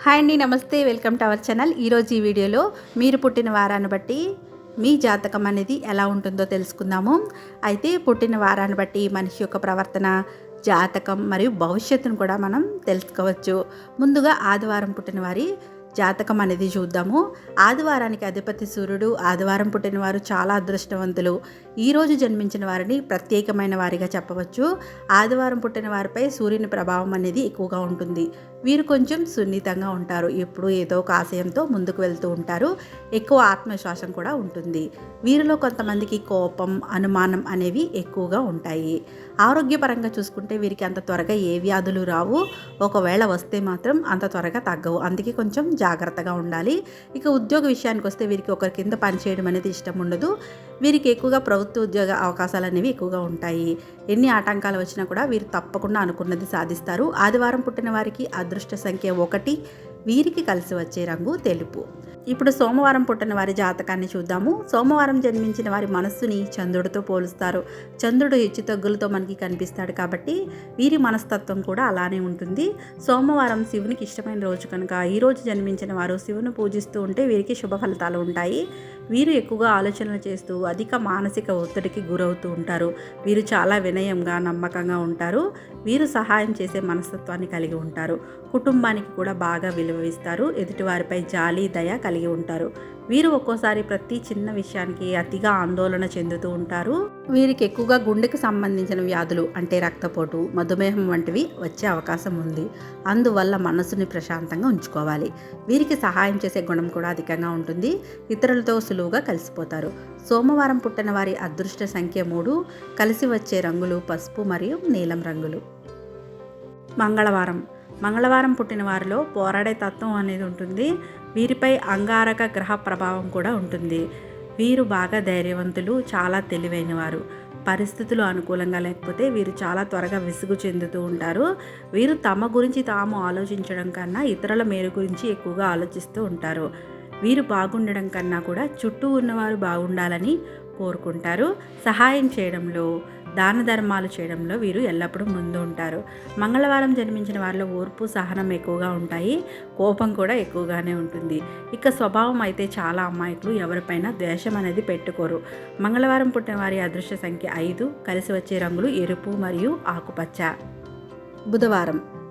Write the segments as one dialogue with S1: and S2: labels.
S1: Hi అండి, నమస్తే. Welcome to our channel. ఈరోజు ఈ వీడియోలో మీరు పుట్టిన వారాన్ని బట్టి మీ జాతకం అనేది ఎలా ఉంటుందో తెలుసుకుందాము. అయితే పుట్టిన వారాన్ని బట్టి మనిషి యొక్క ప్రవర్తన, జాతకం మరియు భవిష్యత్తును కూడా మనం తెలుసుకోవచ్చు. ముందుగా ఆదివారం పుట్టిన వారి జాతకం అనేది చూద్దాము. ఆదివారానికి అధిపతి సూర్యుడు. ఆదివారం పుట్టిన వారు చాలా అదృష్టవంతులు. ఈరోజు జన్మించిన వారిని ప్రత్యేకమైన వారిగా చెప్పవచ్చు. ఆదివారం పుట్టిన వారిపై సూర్యుని ప్రభావం అనేది ఎక్కువగా ఉంటుంది. వీరు కొంచెం సున్నితంగా ఉంటారు. ఎప్పుడు ఏదో ఒక ఆశయంతో ముందుకు వెళ్తూ ఉంటారు. ఎక్కువ ఆత్మవిశ్వాసం కూడా ఉంటుంది. వీరిలో కొంతమందికి కోపం, అనుమానం అనేవి ఎక్కువగా ఉంటాయి. ఆరోగ్యపరంగా చూసుకుంటే వీరికి అంత త్వరగా ఏ వ్యాధులు రావు. ఒకవేళ వస్తే మాత్రం అంత త్వరగా తగ్గవు. అందుకే కొంచెం జాగ్రత్తగా ఉండాలి. ఇక ఉద్యోగ విషయానికి వస్తే వీరికి ఒకరి కింద పనిచేయడం అనేది ఇష్టం ఉండదు. వీరికి ఎక్కువగా ప్రభుత్వ ఉద్యోగ అవకాశాలు అనేవి ఎక్కువగా ఉంటాయి. ఎన్ని ఆటంకాలు వచ్చినా కూడా వీరు తప్పకుండా అనుకున్నది సాధిస్తారు. ఆదివారం పుట్టిన వారికి అదృష్ట సంఖ్య 1. వీరికి కలిసి వచ్చే రంగు తెలుపు. ఇప్పుడు సోమవారం పుట్టిన వారి జాతకాన్ని చూద్దాము. సోమవారం జన్మించిన వారి మనస్సుని చంద్రుడితో పోలుస్తారు. చంద్రుడు హెచ్చుతగ్గులతో మనకి కనిపిస్తాడు కాబట్టి వీరి మనస్తత్వం కూడా అలానే ఉంటుంది. సోమవారం శివునికి ఇష్టమైన రోజు కనుక ఈ రోజు జన్మించిన వారు శివుని పూజిస్తూ ఉంటే వీరికి శుభ ఫలితాలు ఉంటాయి. వీరు ఎక్కువగా ఆలోచనలు చేస్తూ అధిక మానసిక ఒత్తిడికి గురవుతూ ఉంటారు. వీరు చాలా వినయంగా, నమ్మకంగా ఉంటారు. వీరు సహాయం చేసే మనస్తత్వాన్ని కలిగి ఉంటారు. కుటుంబానికి కూడా బాగా విలువ ఇస్తారు. ఎదుటివారిపై జాలి, దయ కలిగి ఉంటారు. వీరు ఒక్కోసారి ప్రతి చిన్న విషయానికి అతిగా ఆందోళన చెందుతూ ఉంటారు. వీరికి ఎక్కువగా గుండెకు సంబంధించిన వ్యాధులు అంటే రక్తపోటు, మధుమేహం వంటివి వచ్చే అవకాశం ఉంది. అందువల్ల మనసుని ప్రశాంతంగా ఉంచుకోవాలి. వీరికి సహాయం చేసే గుణం కూడా అధికంగా ఉంటుంది. ఇతరులతో సులువుగా కలిసిపోతారు. సోమవారం పుట్టిన వారి అదృష్ట సంఖ్య 3. కలిసి వచ్చే రంగులు పసుపు మరియు నీలం రంగులు. మంగళవారం పుట్టిన వారిలో పోరాడే తత్వం అనేది ఉంటుంది. వీరిపై అంగారక గ్రహ ప్రభావం కూడా ఉంటుంది. వీరు బాగా ధైర్యవంతులు, చాలా తెలివైన వారు. పరిస్థితులు అనుకూలంగా లేకపోతే వీరు చాలా త్వరగా విసుగు చెందుతూ ఉంటారు. వీరు తమ గురించి తాము ఆలోచించడం కన్నా ఇతరుల మేలు గురించి ఎక్కువగా ఆలోచిస్తూ ఉంటారు. వీరు బాగుండడం కన్నా కూడా చుట్టూ ఉన్నవారు బాగుండాలని కోరుకుంటారు. సహాయం చేయడంలో, దాన ధర్మాలు చేయడంలో వీరు ఎల్లప్పుడూ ముందు ఉంటారు. మంగళవారం జన్మించిన వారిలో ఓర్పు, సహనం ఎక్కువగా ఉంటాయి. కోపం కూడా ఎక్కువగానే ఉంటుంది. ఇక స్వభావం అయితే చాలా అమాయకులు. ఎవరిపైనా ద్వేషం అనేది పెట్టుకోరు. మంగళవారం పుట్టిన వారి అదృష్ట సంఖ్య 5. కలిసి వచ్చే రంగులు ఎరుపు మరియు ఆకుపచ్చ.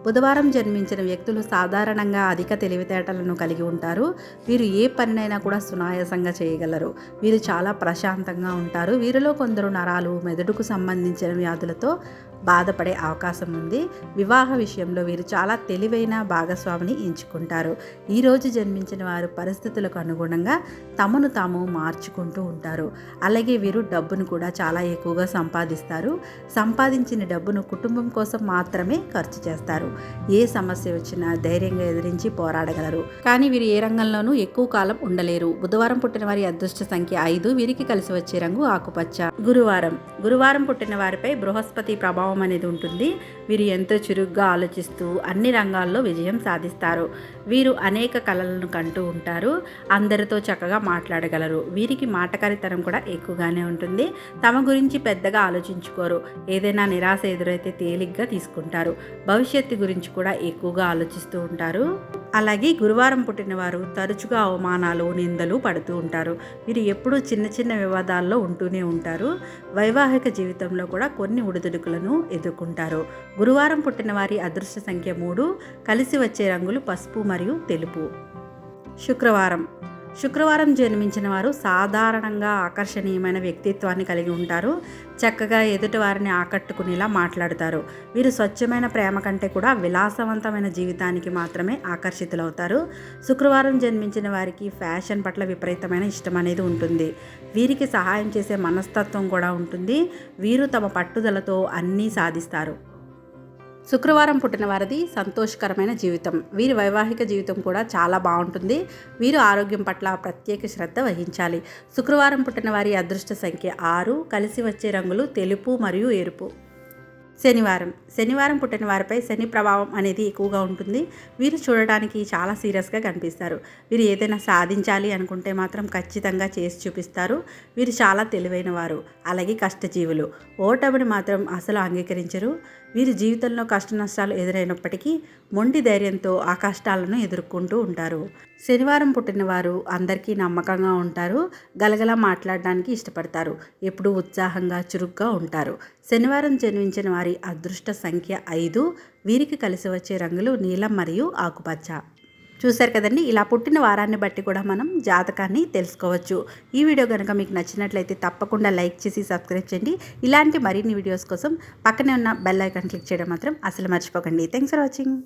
S1: బుధవారం జన్మించిన వ్యక్తులు సాధారణంగా అధిక తెలివితేటలను కలిగి ఉంటారు. వీరు ఏ పనినైనా కూడా సునాయాసంగా చేయగలరు. వీరు చాలా ప్రశాంతంగా ఉంటారు. వీరిలో కొందరు నరాలు, మెదడుకు సంబంధించిన వ్యాధులతో బాధపడే అవకాశం ఉంది. వివాహ విషయంలో వీరు చాలా తెలివైన భాగస్వామిని ఎంచుకుంటారు. ఈరోజు జన్మించిన వారు పరిస్థితులకు అనుగుణంగా తమను తాము మార్చుకుంటూ ఉంటారు. అలాగే వీరు డబ్బును కూడా చాలా ఎక్కువగా సంపాదిస్తారు. సంపాదించిన డబ్బును కుటుంబం కోసం మాత్రమే ఖర్చు చేస్తారు. ఏ సమస్య వచ్చినా ధైర్యంగా ఎదిరించి పోరాడగలరు. కానీ వీరు ఏ రంగంలోనూ ఎక్కువ కాలం ఉండలేరు. బుధవారం పుట్టిన వారి అదృష్ట సంఖ్య 5. వీరికి కలిసి వచ్చే రంగు ఆకుపచ్చ. గురువారం పుట్టిన వారిపై బృహస్పతి ప్రభావం అనేది ఉంటుంది. వీరు ఎంతో చురుగ్గా ఆలోచిస్తూ అన్ని రంగాల్లో విజయం సాధిస్తారు. వీరు అనేక కళలను కంటూ ఉంటారు. అందరితో చక్కగా మాట్లాడగలరు. వీరికి మాటకారితనం కూడా ఎక్కువగానే ఉంటుంది. తమ గురించి పెద్దగా ఆలోచించుకోరు. ఏదైనా నిరాశ ఎదురైతే తేలిగ్గా తీసుకుంటారు. భవిష్యత్తు గురించి కూడా ఎక్కువగా ఆలోచిస్తూ ఉంటారు. అలాగే గురువారం పుట్టిన వారు తరచుగా అవమానాలు, నిందలు పడుతూ ఉంటారు. వీరు ఎప్పుడూ చిన్న చిన్న వివాదాల్లో ఉంటూనే ఉంటారు. వైవాహిక జీవితంలో కూడా కొన్ని ఒడిదుడుకులను ఎదుర్కొంటారు. గురువారం పుట్టిన వారి అదృష్ట సంఖ్య 3. కలిసి వచ్చే రంగులు పసుపు మరియు తెలుపు. శుక్రవారం జన్మించిన వారు సాధారణంగా ఆకర్షణీయమైన వ్యక్తిత్వాన్ని కలిగి ఉంటారు. చక్కగా ఎదుటి వారిని ఆకట్టుకునేలా మాట్లాడుతారు. వీరు స్వచ్ఛమైన ప్రేమ కంటే కూడా విలాసవంతమైన జీవితానికి మాత్రమే ఆకర్షితులవుతారు. శుక్రవారం జన్మించిన వారికి ఫ్యాషన్ పట్ల విపరీతమైన ఇష్టం అనేది ఉంటుంది. వీరికి సహాయం చేసే మనస్తత్వం కూడా ఉంటుంది. వీరు తమ పట్టుదలతో అన్నీ సాధిస్తారు. శుక్రవారం పుట్టిన వారిది సంతోషకరమైన జీవితం. వీరి వైవాహిక జీవితం కూడా చాలా బాగుంటుంది. వీరు ఆరోగ్యం పట్ల ప్రత్యేక శ్రద్ధ వహించాలి. శుక్రవారం పుట్టిన వారి అదృష్ట సంఖ్య 6. కలిసి వచ్చే రంగులు తెలుపు మరియు ఎరుపు. శనివారం పుట్టిన వారిపై శని ప్రభావం అనేది ఎక్కువగా ఉంటుంది. వీరు చూడడానికి చాలా సీరియస్గా కనిపిస్తారు. వీరు ఏదైనా సాధించాలి అనుకుంటే మాత్రం ఖచ్చితంగా చేసి చూపిస్తారు. వీరు చాలా తెలివైన వారు, అలాగే కష్టజీవులు. ఓటమిని మాత్రం అసలు అంగీకరించరు. వీరి జీవితంలో కష్ట నష్టాలు ఎదురైనప్పటికీ మొండి ధైర్యంతో ఆ కష్టాలను ఎదుర్కొంటూ ఉంటారు. శనివారం పుట్టిన వారు అందరికీ నమ్మకంగా ఉంటారు. గలగలా మాట్లాడడానికి ఇష్టపడతారు. ఎప్పుడూ ఉత్సాహంగా చురుగ్గా ఉంటారు. శనివారం జన్మించిన వారి అదృష్ట సంఖ్య 5. వీరికి కలిసి వచ్చే రంగులు నీలం మరియు ఆకుపచ్చ. చూశారు కదండి, ఇలా పుట్టిన వారాన్ని బట్టి కూడా మనం జాతకాన్ని తెలుసుకోవచ్చు. ఈ వీడియో కనుక మీకు నచ్చినట్లయితే తప్పకుండా లైక్ చేసి సబ్స్క్రైబ్ చేయండి. ఇలాంటి మరిన్ని వీడియోస్ కోసం పక్కనే ఉన్న బెల్ ఐకాన్ క్లిక్ చేయడం మాత్రం అసలు మర్చిపోకండి. Thanks for watching.